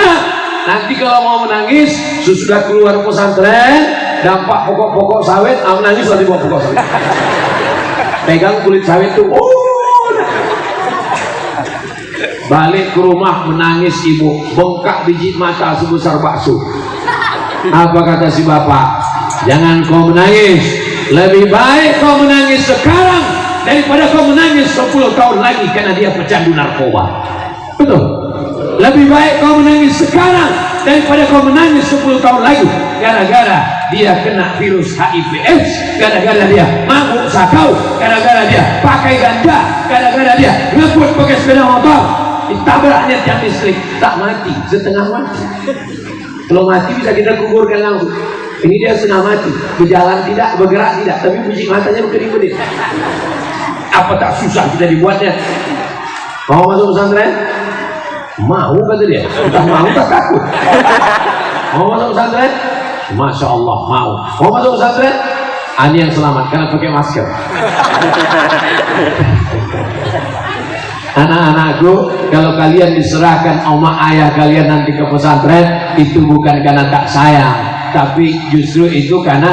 Nanti kalau mau menangis, sesudah keluar pesantren, dampak pokok-pokok sawit, menangis lagi bawa pokok sawit. Pegang kulit sawit tuh. Balik ke rumah menangis ibu, bengkak biji mata sebesar bakso. Apa kata si bapak? Jangan kau menangis, lebih baik kau menangis sekarang daripada kau menangis 10 tahun lagi karena dia pecandu narkoba. Betul? Lebih baik kau menangis sekarang daripada kau menangis 10 tahun lagi gara-gara dia kena virus HIV/AIDS, gara-gara dia mabuk sakau, gara-gara dia pakai ganja, gara-gara dia ngebut pakai sepeda motor, ditabraknya tiang listrik, tak mati, setengah mati. Kalau mati bisa kita kuburkan langsung. Ini dia setengah mati, berjalan tidak, bergerak tidak, tapi bisik matanya berkedip-kedip. Apa tak susah kita dibuatnya? Mau masuk pesantren? Mau kata dia. Entah mau tak takut. Mau masuk pesantren? Masya Allah mau. Mau masuk pesantren? Ini yang selamat karena pakai masker. Anak-anakku, kalau kalian diserahkan sama ayah kalian nanti ke pesantren, itu bukan karena tak sayang, tapi justru itu karena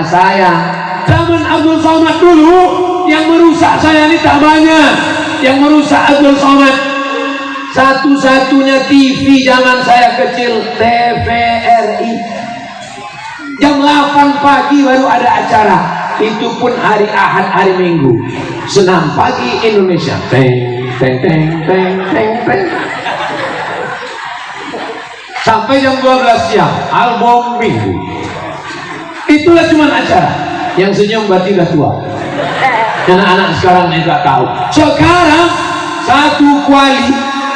sayang. Zaman Abdul Somad dulu yang merusak saya ini tak banyak. Yang merusak Abdul Somad satu-satunya TV zaman saya kecil, TVRI. Jam 8 pagi baru ada acara. itu pun hari Ahad, hari Minggu. Senam pagi Indonesia, teng teng teng teng teng teng, sampai jam 12 siang album Minggu. Itulah cuman acara. Yang senyum berarti udah tua. Anak-anak sekarang tidak tahu. Sekarang satu kuali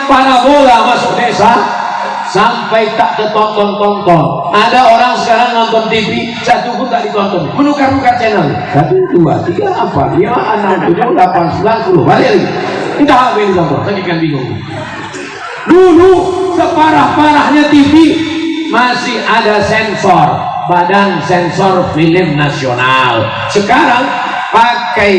parabola masuk desa sampai tak ketonton-tonton. Ada orang sekarang nonton TV satu pun tak ditonton, menukar-nukar channel. 1, 2, 3, 4, 5, 6, 7, 8, 9, 10. Balik lagi. Tidak habis ditonton. Saya kan bingung. Dulu separah-parahnya TV masih ada sensor, Badan Sensor Film Nasional. Sekarang pakai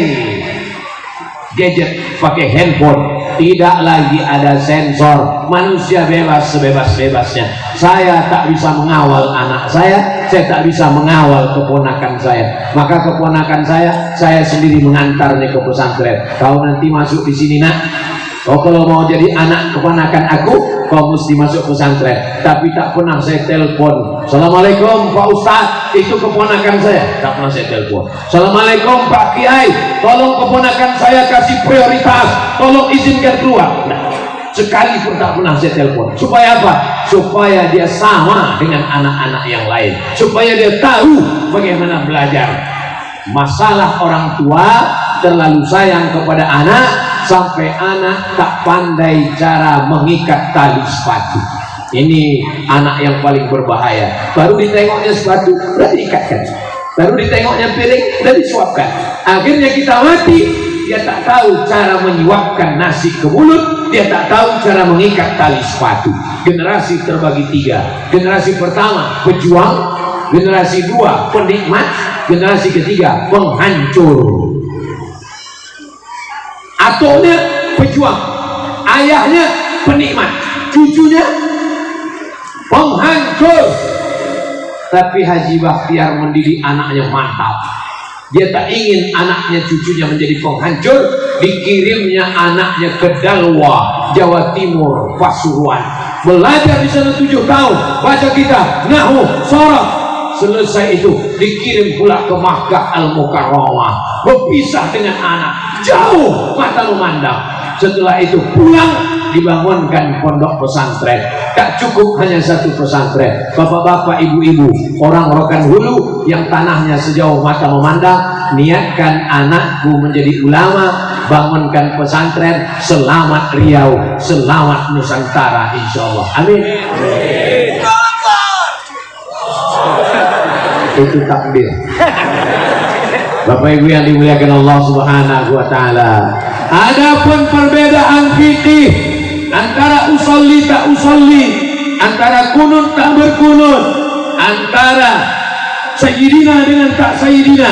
gadget, pakai handphone, tidak lagi ada sensor. Manusia bebas sebebas-bebasnya. Saya tak bisa mengawal anak saya tak bisa mengawal keponakan saya. Maka keponakan saya sendiri mengantarnya ke pesantren. Kau nanti masuk di sini nak, kau kalau mau jadi anak keponakan aku, kau mesti masuk pesantren. Tapi tak pernah saya telepon, Assalamualaikum Pak Ustadz, itu keponakan saya. Tak pernah saya telepon, Assalamualaikum Pak Kiai, tolong keponakan saya kasih prioritas, tolong izinkan keluar. Nah, sekali pun tak pernah saya telepon. Supaya apa? Supaya dia sama dengan anak-anak yang lain, supaya dia tahu bagaimana belajar. Masalah orang tua terlalu sayang kepada anak sampai anak tak pandai cara mengikat tali sepatu. Ini anak yang paling berbahaya. Baru ditengoknya sepatu sudah diikatkan, baru ditengoknya piring sudah disuapkan. Akhirnya kita mati. Dia tak tahu cara menyuapkan nasi ke mulut, dia tak tahu cara mengikat tali sepatu. Generasi terbagi 3. Generasi pertama pejuang, generasi 2 penikmat, generasi ketiga penghancur. Atuknya pejuang, ayahnya penikmat, cucunya penghancur. Tapi Haji Bakhtiar mendidik anaknya mantap. Dia tak ingin anaknya cucunya menjadi penghancur. Dikirimnya anaknya ke Dalwa, Jawa Timur, Pasuruan, belajar di sana 7 tahun, baca kitab, nahwu, sharaf. Selesai itu dikirim pula ke Makkah Al-Mukarramah, berpisah dengan anak, jauh mata memandang. Setelah itu pulang, dibangunkan pondok pesantren. Tak cukup hanya satu pesantren. Bapak-bapak, ibu-ibu, orang Rokan Hulu yang tanahnya sejauh mata memandang, niatkan anakku menjadi ulama, bangunkan pesantren. Selamat Riau, selamat Nusantara, insyaallah. Amin. Itu takbir. Bapak Ibu yang dimuliakan Allah Subhanahu wa taala. Adapun perbedaan fikih antara usolli tak usolli, antara kunut tak berkunut, antara sayyidina dengan tak sayyidina,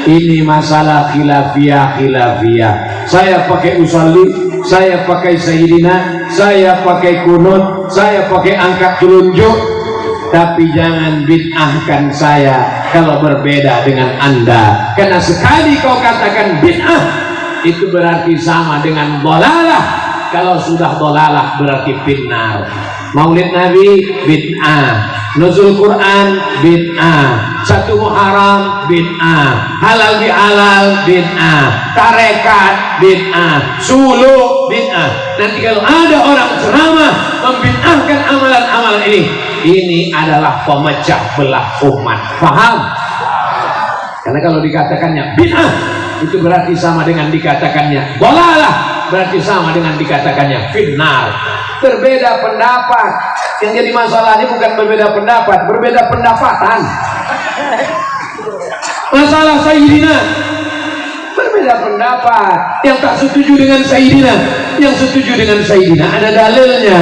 ini masalah khilafiyah. Saya pakai usolli, saya pakai sayyidina, saya pakai kunut, saya pakai angkat telunjuk. Tapi jangan bid'ahkan saya kalau berbeda dengan Anda, karena sekali kau katakan bid'ah, itu berarti sama dengan dhalalah. Kalau sudah dhalalah berarti finnar. Maulid Nabi bid'ah, nuzul Quran bid'ah, 1 Muharram bid'ah, halal bihalal bid'ah, tarekat bid'ah, suluh bid'ah. Nanti kalau ada orang ceramah membid'ahkan amalan-amalan ini adalah pemecah belah umat. Paham? Karena kalau dikatakannya bid'ah, itu berarti sama dengan dikatakannya dhalalah, berarti sama dengan dikatakannya finnar. Berbeda pendapat. Yang jadi masalah ini bukan berbeda pendapat, berbeda pendapatan. Masalah sayyidina, berbeda pendapat. Yang tak setuju dengan sayyidina, yang setuju dengan sayyidina ada dalilnya.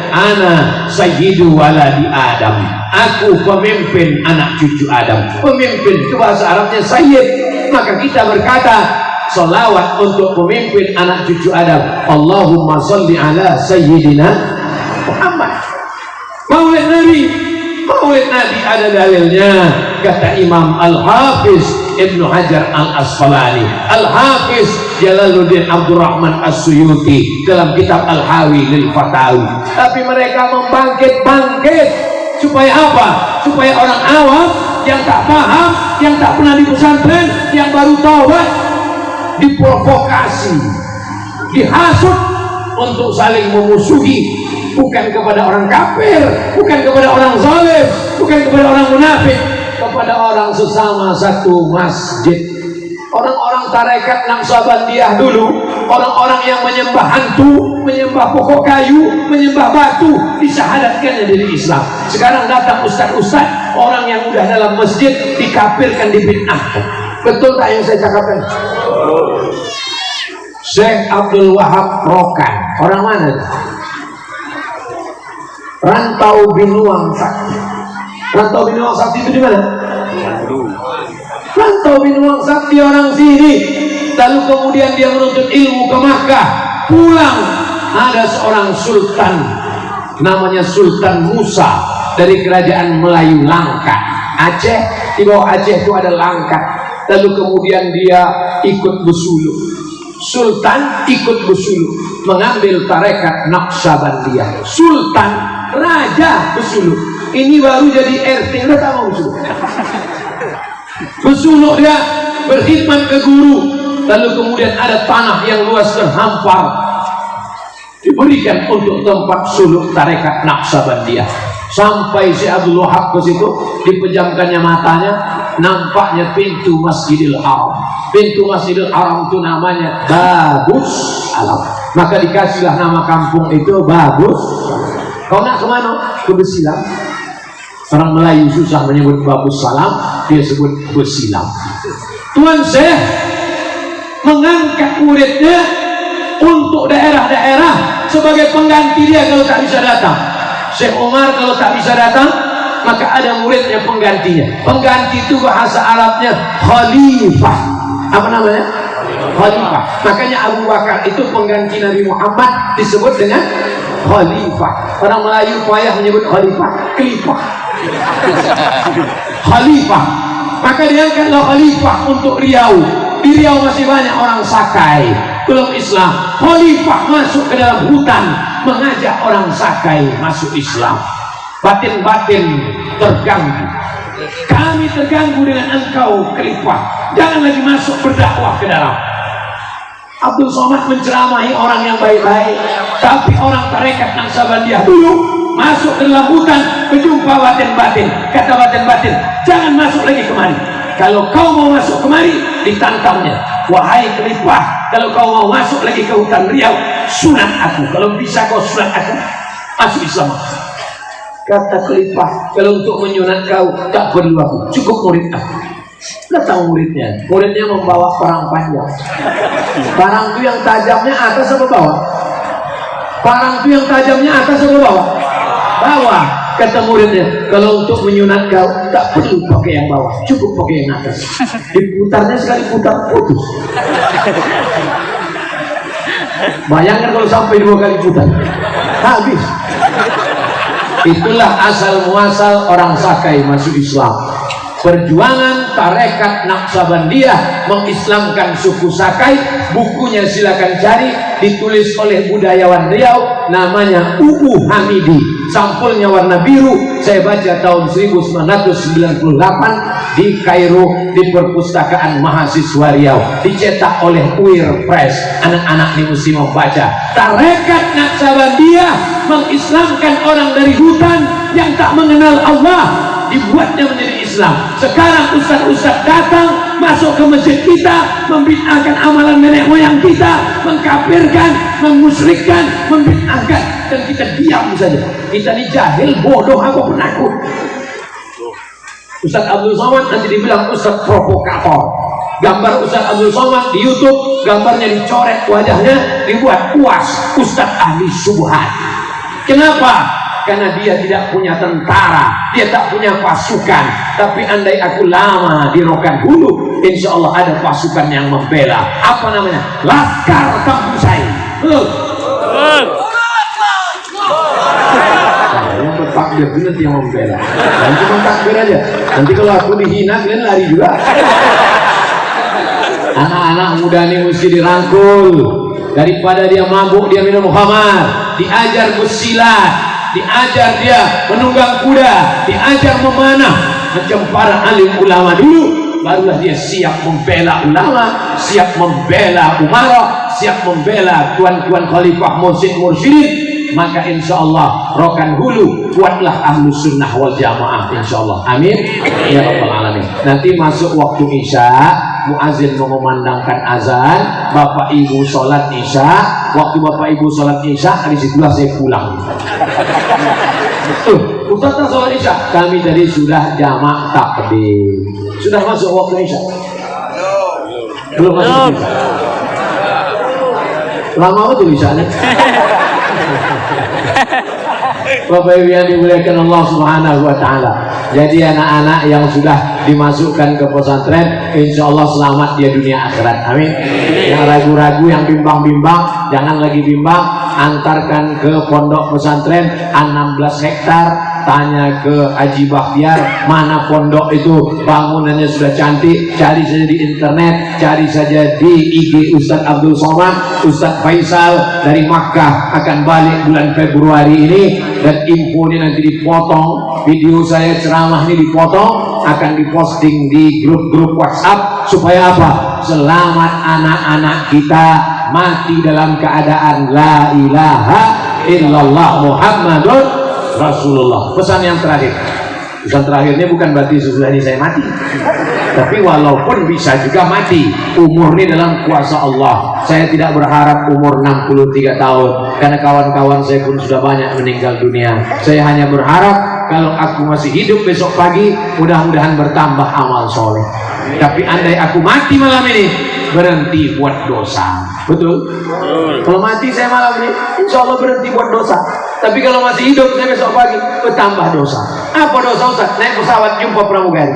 Ana sayyidu waladi Adam, aku pemimpin anak cucu Adam. Pemimpin itu bahasa Arabnya sayyid. Maka kita berkata salawat untuk pemimpin anak cucu Adam, Allahumma salli ala sayyidina Muhammad. Maulid Nabi ada dalilnya. Kata Imam Al-Hafiz Ibnu Hajar Al-Asqalani, Al-Hafiz Jalaluddin Abdurrahman As-Suyuti dalam kitab Al-Hawi lil Fatawi. Tapi mereka membangkit supaya apa? Supaya orang awam yang tak paham, yang tak pernah di pesantren, yang baru taubat, diprovokasi, dihasut untuk saling memusuhi, bukan kepada orang kafir, bukan kepada orang zalim, bukan kepada orang munafik, kepada orang sesama satu masjid. Orang-orang tarekat Naqsabandiyah dulu, orang-orang yang menyembah hantu, menyembah pokok kayu, menyembah batu, disyahadatkannya dari Islam. Sekarang datang ustaz-ustaz, orang yang udah dalam masjid dikafirkan, dibid'ahkan. Betul tak yang saya cakapkan? Syekh Abdul Wahab Rokan, orang mana? Rantau Binuang Sakti. Rantau Binuang Sakti itu di mana? Rantau Binuang Sakti orang sini. Lalu kemudian dia menuntut ilmu ke Makkah. Pulang, ada seorang sultan, namanya Sultan Musa, dari kerajaan Melayu Langkat, Aceh. Di bawah Aceh itu ada Langkat. Lalu kemudian dia ikut bersuluk. Sultan ikut bersuluk, mengambil tarekat Naqsabandiyah. Sultan, raja bersuluk. Ini baru jadi RT, udah tak mau bersuluk. Bersuluk dia, berkhidmat ke guru. Lalu kemudian ada tanah yang luas terhampar, diberikan untuk tempat suluk tarekat Naqsabandiyah. Sampai si Abdul Wahab ke situ, dipejamkannya matanya, nampaknya pintu Masjidil Haram. Pintu Masjidil Haram itu namanya Babus Alam. Maka dikasihlah nama kampung itu Babus. Kau nak kemana? Ke Besilam. Orang Melayu susah menyebut Babus Salam, dia sebut Besilam. Tuan Syekh mengangkat muridnya untuk daerah-daerah sebagai pengganti dia kalau tak bisa datang. Syekh Umar kalau tak bisa datang, maka ada muridnya penggantinya. Pengganti itu bahasa Arabnya khalifah. Apa namanya? Khalifah. Makanya Abu Bakar itu pengganti Nabi Muhammad disebut dengan khalifah. Orang Melayu payah menyebut khalifah, kelipah. Khalifah. Maka diangkatlah khalifah untuk Riau. Di Riau masih banyak orang Sakai, belum Islam. Khalifah masuk ke dalam hutan, mengajak orang Sakai masuk Islam. Batin-batin terganggu. Kami terganggu dengan engkau, khalifah. Jangan lagi masuk berdakwah ke dalam. Abdul Somad menceramahi orang yang baik-baik, tapi orang tarekat Naqsabandiyah dulu masuk ke dalam hutan, berjumpa batin-batin. Kata batin-batin, jangan masuk lagi kemari. Kalau kau mau masuk kemari, ditantangnya, wahai khalifah, kalau kau mau masuk lagi ke hutan Riau, sunat aku. Kalau bisa kau sunat aku, masuk Islam. Kata khalifah, kalau untuk menyunat kau tak perlu aku, cukup murid aku. Datang muridnya, muridnya membawa parang panjang. Parang itu yang tajamnya atas apa bawah? Parang itu yang tajamnya atas apa bawah? Bawah. Kata muridnya, kalau untuk menyunat kau tak perlu pakai yang bawah, cukup pakai yang atas. Diputarnya sekali putar putus. Bayangkan kalau sampai 2 kali putar, habis. Itulah asal muasal orang Sakai masuk Islam. Perjuangan tarekat Naqsabandiyah mengislamkan suku Sakai. Bukunya silakan cari, ditulis oleh budayawan Riau, namanya UU Hamidi. Sampulnya warna biru. Saya baca tahun 1998 di Kairo, di perpustakaan mahasiswa Riau, dicetak oleh UIR Press. Anak-anak ini mesti membaca. Tarekat Naqsabandiyah mengislamkan orang dari hutan yang tak mengenal Allah, dibuatnya menjadi Islam. Sekarang ustaz-ustaz datang masuk ke masjid kita, membid'ahkan amalan nenek moyang kita, mengkafirkan, memusyrikkan, membid'ahkan, dan kita diam saja. Kita ini jahil, bodoh, apa penakut. Ustaz Abdul Somad nanti dibilang ustaz provokator. Gambar Ustaz Abdul Somad di YouTube, gambarnya dicoret, wajahnya dibuat puas, ustaz ahli subhat. Kenapa? Karena dia tidak punya tentara, dia tak punya pasukan. Tapi andai aku lama di Rokan Hulu, insya Allah ada pasukan yang membela. Apa namanya? Laskar Kampung Sai. Betul? Yang bertakbir nanti yang membela. Dan cuma takbir aja. Nanti kalau aku dihina, kalian lari juga. Anak-anak muda ini mesti dirangkul. Daripada dia mabuk, dia minum khamar. Diajar bersilat, diajar dia menunggang kuda, diajar memanah. macam para alim ulama dulu, barulah dia siap membela ulama, siap membela umarah, siap membela tuan-tuan khalifah mursyid-mursyidin. Maka insya Allah rokan hulu kuatlah ahlu sunnah wal jamaah insya Allah, amin ya rabbal alamin. Nanti masuk waktu isya, muazin mengumandangkan azan, bapak ibu sholat isya. Waktu bapak ibu sholat isya, disitulah saya pulang. Ustaz sholat isya, kami tadi sudah jamak takdim. Sudah masuk waktu isya? Belum masuk isya. Lama betul isya nih. Bapak Ibu yang dimuliakan Allah Subhanahu wa taala. Jadi anak-anak yang sudah dimasukkan ke pesantren, insya Allah selamat dia dunia akhirat. Amin. Yang ragu-ragu, yang bimbang-bimbang, jangan lagi bimbang, antarkan ke pondok pesantren 16 hektar. Tanya ke Haji Bakhtiar mana pondok itu, bangunannya sudah cantik. Cari saja di internet, cari saja di IG Ustadz Abdul Somad. Ustadz Faisal dari Makkah akan balik bulan Februari ini, dan info ini nanti dipotong, video saya ceramah ini dipotong, akan diposting di grup-grup WhatsApp. Supaya apa? Selamat anak-anak kita mati dalam keadaan la ilaha illallah Muhammadun Rasulullah. Pesan yang terakhir, pesan terakhirnya bukan berarti sesudah ini saya mati, tapi walaupun bisa juga mati, umur ini dalam kuasa Allah. Saya tidak berharap umur 63 tahun, karena kawan-kawan saya pun sudah banyak meninggal dunia. Saya hanya berharap kalau aku masih hidup besok pagi, mudah-mudahan bertambah amal soleh. Tapi andai aku mati malam ini, berhenti buat dosa. Betul? Kalau mati saya malam ini, insya Allah berhenti buat dosa. Tapi kalau masih hidup saya besok pagi, bertambah dosa. Apa dosa Ustaz? Naik pesawat jumpa pramugari.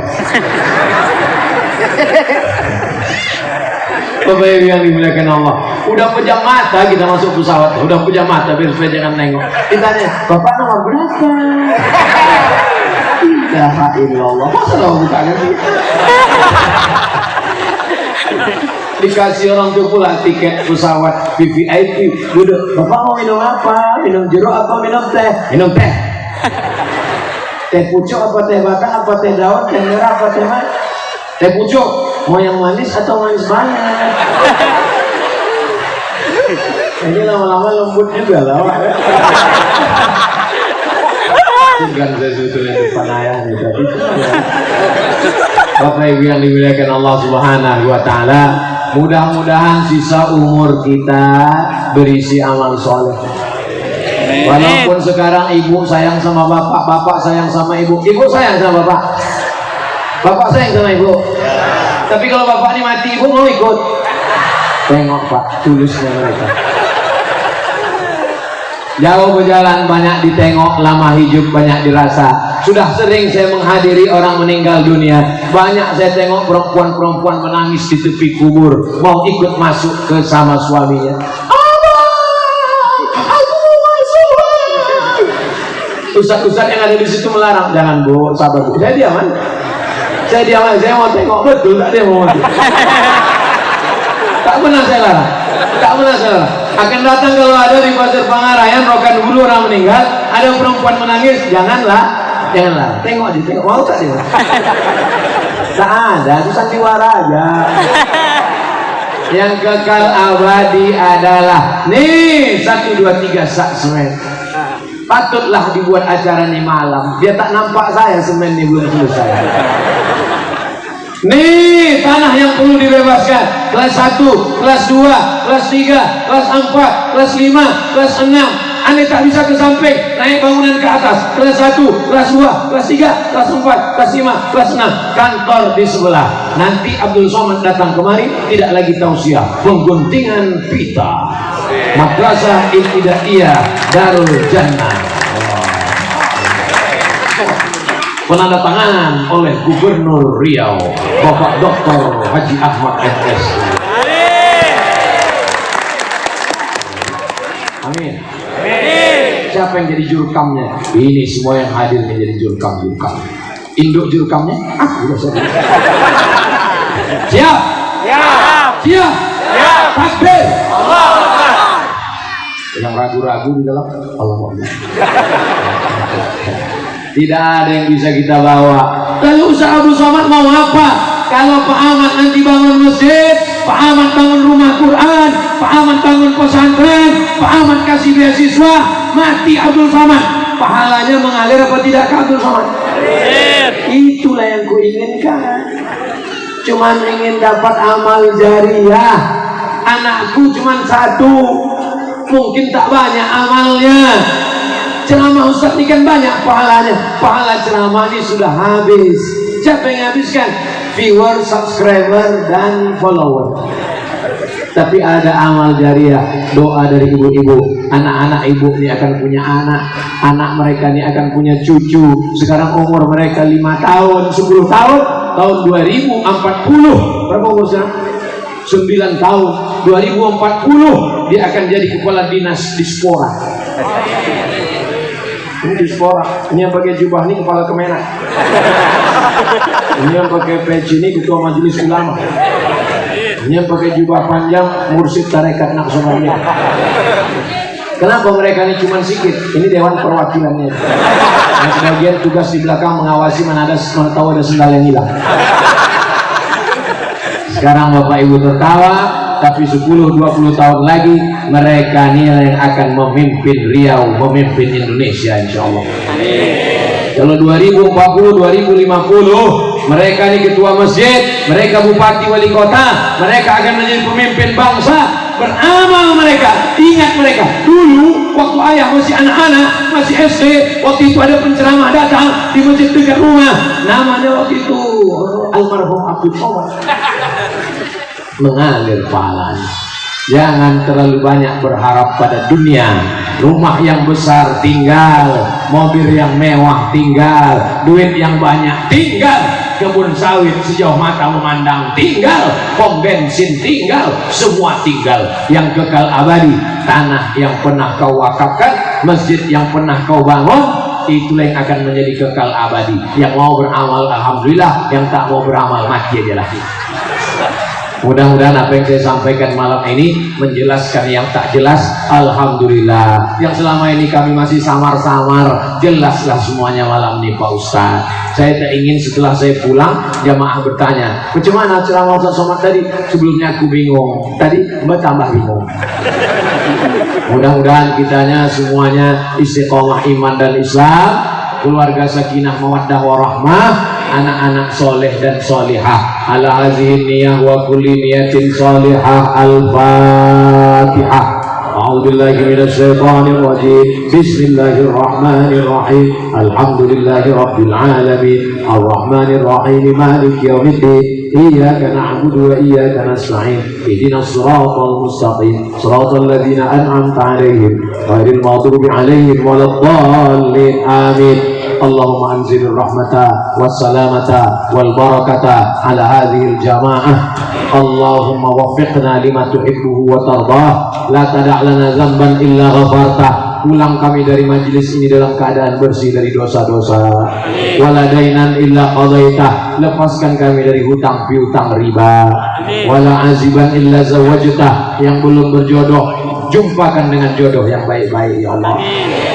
Bapak Ibu yang dimuliakan Allah, udah pejam mata kita masuk pesawat, udah pejam mata biar supaya jangan nengok. Ditanya, Bapak nomor berapa? La ilallah. Masa lo buka kan? Dikasih orang tuh pula tiket pesawat VVIP. Duduk, Bapak mau minum apa? Minum jeruk apa minum teh? Minum teh. Teh pucuk apa teh batang apa teh daun, teh merah apa teh manis? Teh pucuk. Mau yang manis atau manis banget? Ini lama-lama lembut juga lah. Bukan saya sebetulnya depan ayahnya tadi. Bapak Ibu yang dimuliakan Allah Subhanahu wa taala, mudah-mudahan sisa umur kita berisi amal soleh. Walaupun sekarang ibu sayang sama bapak, bapak sayang sama ibu, ibu sayang sama bapak, bapak sayang sama ibu. Tapi kalau bapak ini mati, ibu mau ikut? Tengok Pak, tulusnya mereka. Jauh berjalan banyak ditengok, lama hidup banyak dirasa. Sudah sering saya menghadiri orang meninggal dunia, banyak saya tengok perempuan-perempuan menangis di tepi kubur, mau ikut masuk ke sama suaminya. Ustaz-ustaz yang ada di situ melarang, jangan bu, sabar bu. Saya diam, saya diam, saya mau tengok betul, tak dia mau mati. Tak pernah saya larang, tak pernah saya larang. Akan datang kalau ada di Pasir Pangarayan, Rokan Hulu orang meninggal, ada perempuan menangis, janganlah, tengok aja, tengok, mau tak dia? Tak ada, itu sandiwara aja. Yang kekal abadi adalah nih 1, 2, 3 sak semen. Patutlah dibuat acara nih malam, dia tak nampak saya semen ini belum selesai. Nih tanah yang perlu dibebaskan, kelas 1, kelas 2, kelas 3, kelas 4, kelas 5, kelas 6. Anda tak bisa ke samping, naik bangunan ke atas. Kelas 1, kelas 2, kelas 3, kelas 4, kelas 5, kelas 6. Kantor di sebelah. Nanti Abdul Somad datang kemari, tidak lagi tausiah, pengguntingan pita. Madrasah Ibtidaiyah Darul Jannah. Penandatanganan oleh Gubernur Riau Bapak Dr. Haji Ahmad MS. Amin. Siapa yang jadi jurukamnya? Ini semua yang hadir menjadi jurkam. Induk jurkamnya? Udah saya. Siap? Siap? Takbir. Yang ragu-ragu di dalam Allah. Tidak ada yang bisa kita bawa Lalu Ustaz Abdul Somad mau apa? Kalau Pak Ahmad nanti bangun masjid, Pak Ahmad bangun rumah Quran, Pak Ahmad bangun pesantren, Pak Ahmad kasih beasiswa, mati Abdul Somad, pahalanya mengalir apa tidak ke Abdul Somad? Itulah yang kuinginkan. Cuman ingin dapat amal jariah. Anakku cuman satu, mungkin tak banyak amalnya. Ceramah Ustaz ini kan banyak pahalanya. Pahala ceramah ini sudah habis. Siapa yang habiskan? Viewer, subscriber, dan follower. Tapi ada amal jariah, doa dari ibu-ibu. Anak-anak ibu ini akan punya anak, anak mereka ini akan punya cucu. Sekarang umur mereka 5 tahun, 10 tahun. Tahun 2040 berapa umur sekarang? 9 tahun. 2040 dia akan jadi kepala dinas Dispora. Ini Dispora, ini yang pakai jubah ini kepala Kemenak, ini yang pakai peci ini ketua majelis ulama, ini yang pakai jubah panjang mursyid tarekat Naqsabandiyah. Kenapa mereka ini cuma sikit? Ini dewan perwakilannya. Yang sebagian tugas di belakang mengawasi mana tahu ada sendal yang hilang. Sekarang Bapak Ibu tertawa, tapi 10-20 tahun lagi mereka ini yang akan memimpin Riau, memimpin Indonesia insya Allah. Kalau 2040, 2050 mereka ini ketua masjid, mereka bupati wali kota, mereka akan menjadi pemimpin bangsa. Beramal mereka, ingat mereka dulu waktu ayah masih anak-anak, masih SD, waktu itu ada penceramah datang di masjid dekat rumah, namanya waktu itu almarhum Abdul Somad. Mengalir pahalanya. Jangan terlalu banyak berharap pada dunia. Rumah yang besar tinggal, mobil yang mewah tinggal, duit yang banyak tinggal, kebun sawit sejauh mata memandang tinggal, pom bensin tinggal, semua tinggal. Yang kekal abadi, tanah yang pernah kau wakafkan, masjid yang pernah kau bangun, itulah yang akan menjadi kekal abadi. Yang mau beramal alhamdulillah, yang tak mau beramal mati aja lah. Mudah-mudahan apa yang saya sampaikan malam ini menjelaskan yang tak jelas. Alhamdulillah. Yang selama ini kami masih samar-samar, jelaslah semuanya malam ini Pak Ustaz. Saya tak ingin setelah saya pulang jamaah bertanya, bagaimana ceramah Ustaz Somad tadi? Sebelumnya aku bingung, tadi Mbak tambah bingung. Mudah-mudahan kitanya semuanya istiqomah iman dan Islam, keluarga sakinah mawaddah warahmah, anak-anak soleh dan solihah. Ala hazihin niyah wa kulli niyatin solihah. Al-Fatihah. A'udzubillahi minasyaitonir rajim. Bismillahirrahmanirrahim. Alhamdulillahi rabbil alamin. Arrahmanir rahim. Maliki yaumiddin. Iyyaka na'budu wa iyyaka nasta'in. Ihdinas siratal mustaqim. Siratal ladzina an'amta 'alaihim ghairil maghdubi 'alaihim waladdallin. Amin. Allahumma anzil rahmata wassalamata wal barakata ala hadhil jamaah. Allahumma waffiqna lima tuhibbuhu wa tardah. La tada' lana zamban illa ghafartah. Pulang kami dari majlis ini dalam keadaan bersih dari dosa-dosa. Wala dainan illa qadaitah. Lepaskan kami dari hutang piutang riba. Wala aziban illa zawajtah. Yang belum berjodoh, jumpakan dengan jodoh yang baik-baik ya Allah.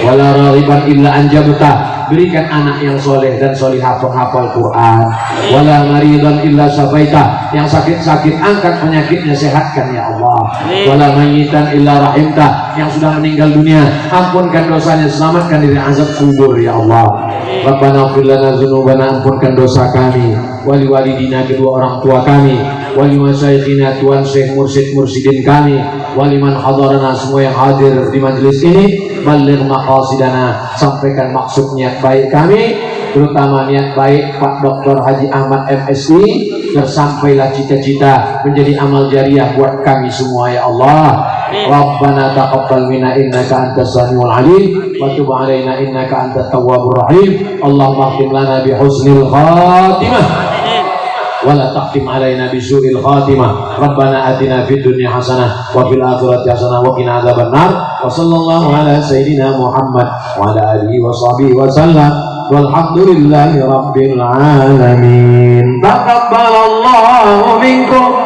Wala raghiban illa anjabtah. Berikan anak yang soleh dan solihah penghafal Quran. Wala maridan illa sabaitah. Yang sakit-sakit angkat penyakitnya, sehatkan ya Allah. Wala mayitan illa rahimtah. Yang sudah meninggal dunia, ampunkan dosanya, selamatkan dari azab kubur ya Allah. Rabbana ighfir lana dzunubana, ampunkan dosa kami, wali walidina, kedua orang tua kami, wali masyayikhina, tuan syekh mursyid mursyidin kami, wali man hadarana, semua yang hadir di majelis ini. Baligh maqasidana, sampaikan maksud niat baik kami, terutama niat baik Pak Dr. Haji Ahmad MSI, tersampailah cita-cita menjadi amal jariah buat kami semua ya Allah. Rabbana taqabbal minna innaka antas samiul alim wa tub alaina innaka antat tawwabur rahim. Allahumma khtim lana bi husnil khatimah wala taqtim alaina bisu'il khatimah. Rabbana atina fid dunya hasanah wa fil akhirati hasanah wa qina adzabannar. Wa sallallahu ala sayyidina Muhammad wa ala alihi wa sahbihi wa sallam. Walhamdulillahi rabbil alamin. Taqabbalallahu minkum